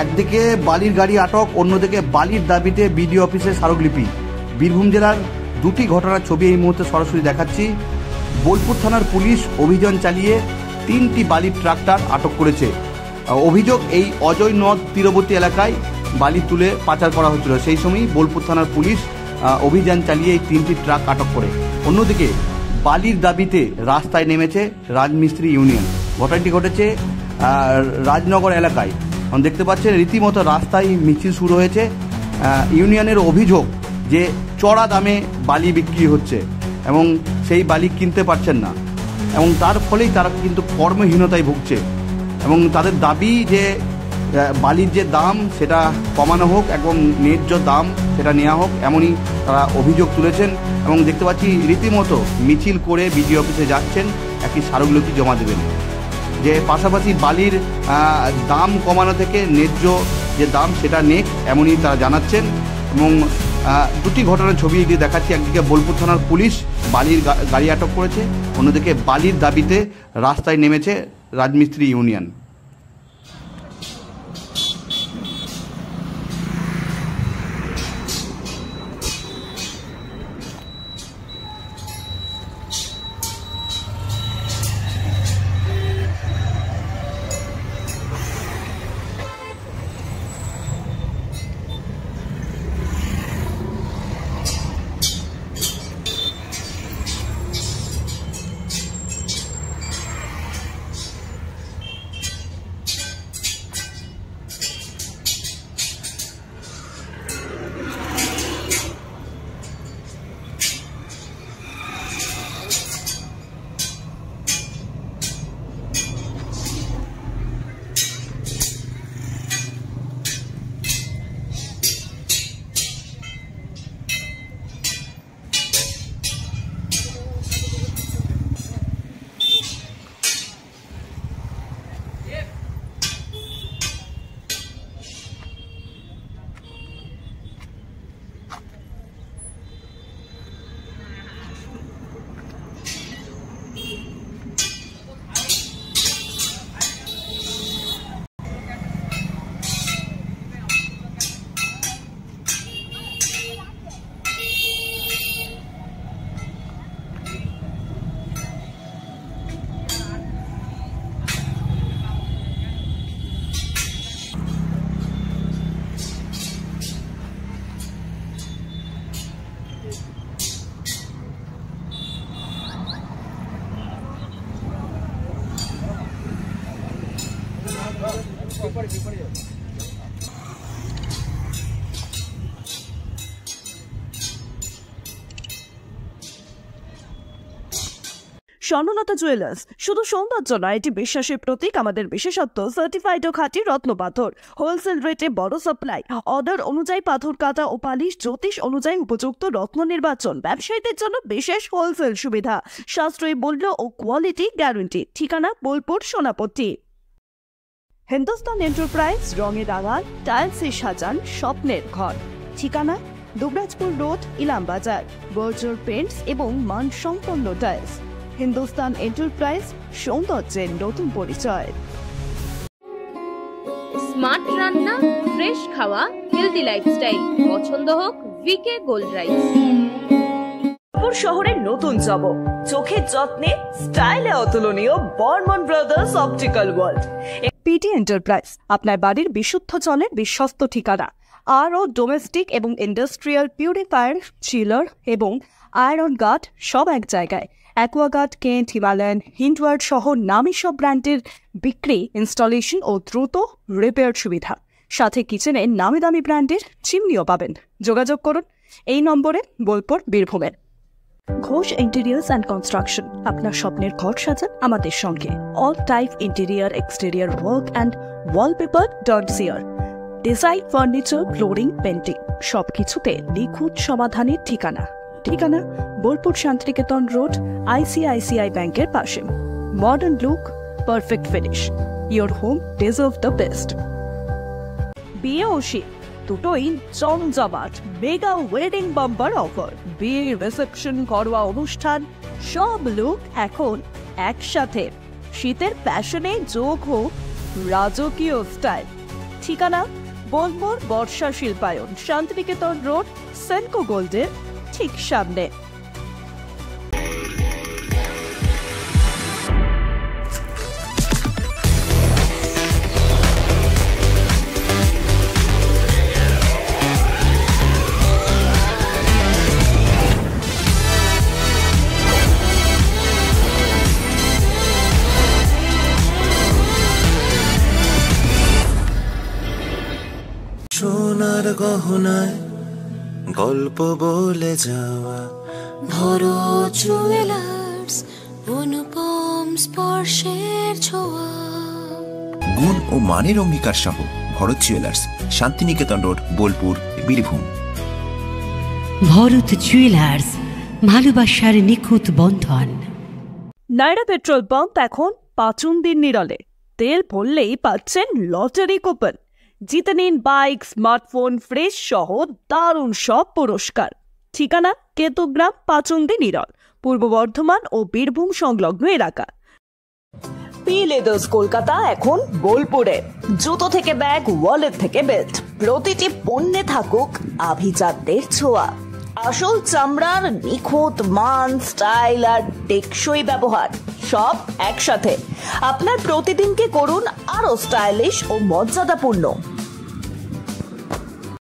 একদিকে বালির গাড়ি আটক, অন্যদিকে বালির দাবিতে বিডিও অফিসে স্মারকলিপি। বীরভূম জেলার দুটি ঘটনার ছবি এই মুহূর্তে সরাসরি দেখাচ্ছি। বোলপুর থানার পুলিশ অভিযান চালিয়ে 3টি বালির ট্রাক্টর আটক করেছে। অভিযোগ, এই অজয় নদ তীরবর্তী এলাকায় বালি তুলে পাচার করা হচ্ছিল। সেই সময়ই বোলপুর থানার পুলিশ অভিযান চালিয়ে এই 3টি ট্রাক আটক করে। অন্যদিকে বালির দাবিতে রাস্তায় নেমেছে রাজমিস্ত্রি ইউনিয়ন। ঘটনাটি ঘটেছে রাজনগর এলাকায়। দেখতে পাচ্ছেন রীতিমতো রাস্তায় মিছিল শুরু হয়েছে। ইউনিয়নের অভিযোগ যে চড়া দামে বালি বিক্রি হচ্ছে এবং সেই বালি কিনতে পারছেন না, এবং তার ফলেই তারা কিন্তু কর্মহীনতায় ভুগছে এবং তাদের দাবি যে বালির যে দাম সেটা কমানো হোক এবং ন্যায্য দাম সেটা নেওয়া হোক, এমনই তারা অভিযোগ তুলেছেন। এবং দেখতে পাচ্ছি রীতিমতো মিছিল করে বিডিও অফিসে যাচ্ছেন, একটি স্মারকলিপি জমা দেবেন। যে পাশাপাশি বালির দাম কমানো থেকে ন্যায্য যে দাম সেটা নেক, এমনই তারা জানাচ্ছেন। এবং দুটি ঘটনার ছবি দিয়ে দেখাচ্ছি। একদিকে বোলপুর থানার পুলিশ বালির গাড়ি আটক করেছে, অন্যদিকে বালির দাবিতে রাস্তায় নেমেছে রাজমিস্ত্রি ইউনিয়ন। স্বর্ণলতা জুয়েলার্স শুধু সৌন্দর্য নয়, এটি বিশ্বাসের প্রতীক। আমাদের বিশেষত্ব সার্টিফাইড ও খাঁটি রত্ন পাথর, হোলসেল রেটে বড় সাপ্লাই, অর্ডার অনুযায়ী পাথর কাটা ও পালিশ, জ্যোতিষ অনুযায়ী উপযুক্ত রত্ন নির্বাচন, ব্যবসায়ীদের জন্য বিশেষ হোলসেল সুবিধা, সাশ্রয়ী মূল্য ও কোয়ালিটি গ্যারান্টি। ঠিকানা বোলপুর সোনাপট্টি। হিন্দুস্তান এন্টারপ্রাইজ, রঙে রাঙান, টাইলসে সাজান স্বপ্নের ঘর। ঠিকানা দুবরাজপুর রোড, ইলামবাজার। বর্জর পেন্টস এবং মানসম্পন্ন টাইলস। হিন্দুস্তান এন্টারপ্রাইজ, সৌন্দর্যের নতুন পরিচয়। স্মার্ট রান্না, ফ্রেশ খাওয়া, হেলদি লাইফস্টাইল, পছন্দ হোক ভিকে গোল্ড রাইস। শহরের নতুন জব, চোখের যত্নে স্টাইলে অতুলনীয় Barman brothers optical world. PT enterprise, আপনার বাড়ির বিশুদ্ধ জলের বিশ্বস্ত ঠিকানা। আরও ডোমেস্টিক এবং ইন্ডাস্ট্রিয়াল পিউরিফায়ার, চিলার এবং আয়রন গার্ড সব এক জায়গায়। অ্যাকোয়াগার্ড, কেন্ট, হিমালয়ান, হিন্ডওয়ার্ড সহ নামী সব ব্র্যান্ডের বিক্রি, ইনস্টলেশন ও দ্রুত রিপেয়ার সুবিধা। সাথে কিচেনে নামি দামি ব্র্যান্ডের চিমনিও পাবেন। যোগাযোগ করুন এই নম্বরে, বোলপুর, বীরভূমের। ঘোষ ইন্টেরিয়ার্স অ্যান্ড কনস্ট্রাকশন, আপনার স্বপ্নের ঘর সাজান আমাদের সঙ্গে। All type interior, exterior work and wallpaper dot CR. Design, furniture, flooring, painting সবকিছুতে নিখুঁত সমাধানের ঠিকানা। ঠিকানা বোলপুর শান্তিনিকেতন রোড, ICICI ব্যাংকের পাশে। Modern look, perfect finish, your home deserve the best. বিয়ে ও শীত দুটোই জমজমাট মেগা ওয়েডিং বাম্পার অফার। বিয়ে, রিসেপশন, ঘরোয়া অনুষ্ঠান সব লুক এখন একসাথে। শীতের প্যাশনে যোগ হোক রাজকীয় স্টাইল। ঠিকানা বোলপুর বর্ষা শিল্পায়ন, শান্তিনিকেতন রোড, সেনকো গোল্ডের ঠিক সামনে। সোনার গহনায় গল্প বলে যাওয়া ভরত জুয়েলার্স, অনুপম স্পর্শের ছোঁয়া। গুণ ও মানের অঙ্গীকার সহ Bharat jewellers, Shantiniketan road, Bolpur, Birbhum. Bharat jewellers, ভালোবাসার নিখুঁত বন্ধন। নায়রা পেট্রোল পাম্প এখন 5 দিন নিরলে। তেল ভরলেই পাচ্ছেন লটারি কুপন। জিতে নিন বাইক, স্মার্টফোন, ফ্রেশ সহ দারুণ সব পুরস্কার। ঠিকানা কেতুগ্রাম, পাচুন্দি নিরল, পূর্ব বর্ধমান ও বীরভূম সংলগ্ন এলাকা। পি লেদার্স কলকাতা এখন বোলপুরে। জুতো থেকে ব্যাগ, ওয়ালেট থেকে বেল্ট, প্রতিটি পণ্যে থাকুক আভিজাত্যের ছোঁয়া। আসল চামড়ার নিখুঁত মান, স্টাইল আর টেকসই ব্যবহার সব একসাথে। আপনার প্রতিদিনকে করুন আরো স্টাইলিশ ও মর্যাদাপূর্ণ।